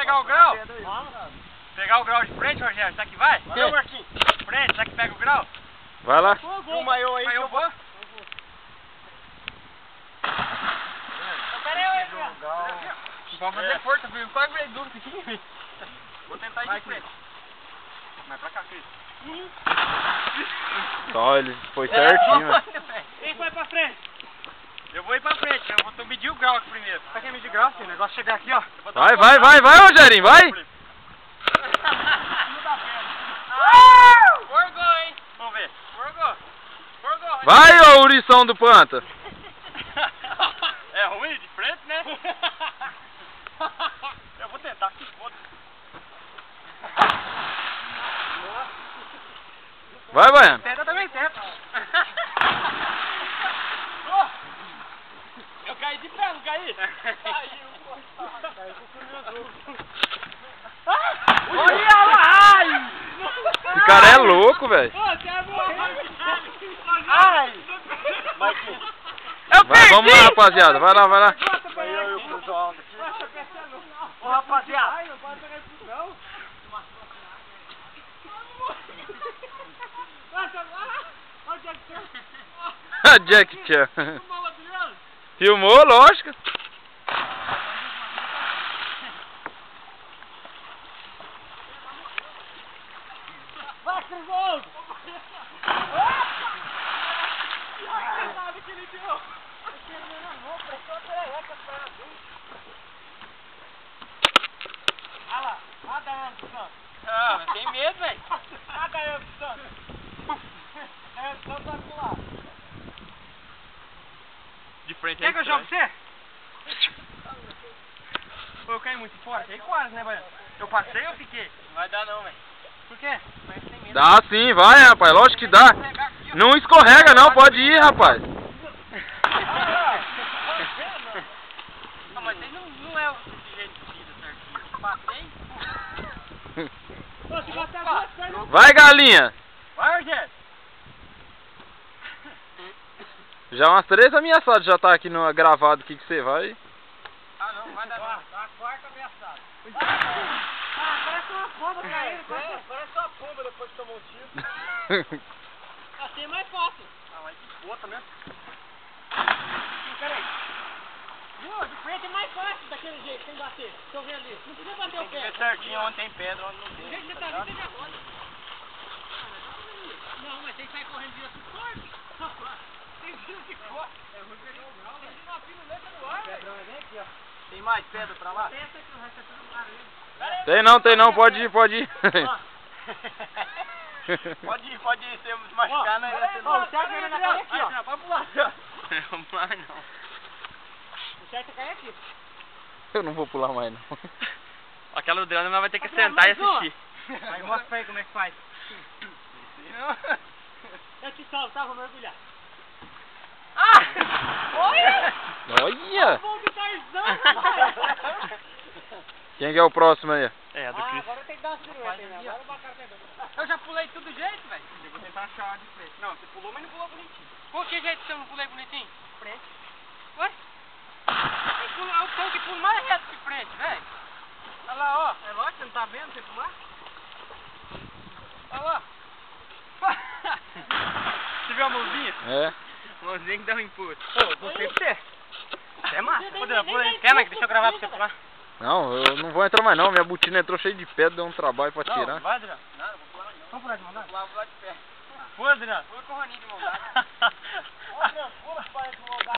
pegar o grau? Pegar o grau de frente, Rogério, será que vai? Valeu, Marquinhos. Frente, será que pega o grau? Vai lá. O maiô aí. Aí eu vou. Pera aí, cara. Vamos fazer força, filho. Quase veio duro aqui, filho. Vou tentar ir de frente. Mas pra cá, Cris. Só ele foi certinho. Quem vai pra frente? Eu vou ir pra frente, eu vou medir o grau aqui primeiro. Pra quem medir grau, filho? O negócio chegar aqui, ó. Vai, Rogerinho, vai! Forgou, hein? Vamos ver. Forgou. Vai, ô Urição do Panta! É ruim de frente, né? Eu vou tentar aqui, foda-se. Vai, Baiano! Tenta também, tenta. Eu caí de pé, não caí? Caiu, pô. Caiu com o olha lá! Ai! Esse cara é louco, velho. Ai! Vai, vamos lá, rapaziada. Vai lá. Ô, rapaziada! Jack Chan. Filmou, lógico. Vai, Cruzou! Olha lá, nada antes, Santos. Ah, tem medo, velho. Nada antes, Santos. Santos vai pular. De frente. Quer que eu jogue você? Pô, eu caí muito fora. Caí quase, né, Baiano? Eu passei ou fiquei? Não vai dar não, velho. Por quê? Mas tem medo. Dá sim, vai, rapaz. Lógico que dá. Não escorrega não, pode ir, rapaz. Não, mas aí não é o jeito de vida certinho. Passei. Se botar duas pernas... Vai, galinha. Vai, Rogério. Já umas 3 ameaçadas já tá aqui no gravado aqui que você vai. Ah, não, vai dar não. A quarta ameaçada. Parece uma pomba pra ele. Parece uma pomba depois que tomou um tiro. Assim é mais fácil. Ah, mas bota mesmo. Peraí. Viu? De frente é mais fácil daquele jeito, sem bater. Deixa eu ver ali. Não precisa bater o Tem que pé. ver certinho onde tem pedra, onde não Do tem. jeito que você tá vindo, você já roda. Não, mas tem que sair correndo de outro forte. Tem tiro que corre. É ruim pegar o grau, velho. Tem uma piruleta no ar, velho. Vem aqui, ó. Tem mais pedra pra lá? Pensa que o resto é tudo barulho. Tem não, pode ir. Pode ir, se eu me machucar, né? Ó, o certo é cair aqui, ó. Vamos pular. Vamos lá, não. O certo é cair aqui. Eu não vou pular mais não. Aquela do Adriano nós vai ter que sentar e assistir. Aí mostra pra aí como é que faz. Eu te salvo, tá? Vou mergulhar. Ah! Olha! Olha! Vou de Tarzan, rapaz! Quem que é o próximo aí? É, a do Ah, Cris. agora tem que dar uma pirueta aí, né? Agora o bacana tem que dar. Eu já pulei tudo jeito, velho. Eu vou tentar achar de frente. Não, você pulou, mas não pulou bonitinho. Por que jeito que eu não pulei bonitinho? Frente. Ué? Eu pulo, é o pão que pulo mais reto que frente, velho. Olha lá, ó. É lógico, você não tá vendo você pular? Olha lá. Você viu a mãozinha? É. Mãozinha que dá um empurro. Ô, você pra você. É massa. Pula aí. Quer, Mike? Deixa eu gravar pra você pular. Não, eu não vou entrar mais não. Minha botina entrou cheia de pedra, deu um trabalho pra tirar. Não, vai, Adriano. Não, não vou pular não. Vamos pular de mão dada? Vou pular de pé. Pula, Adriano. Pula com o Roninho de mão dada. Ô, Adriano, pula, pai, de mão dada.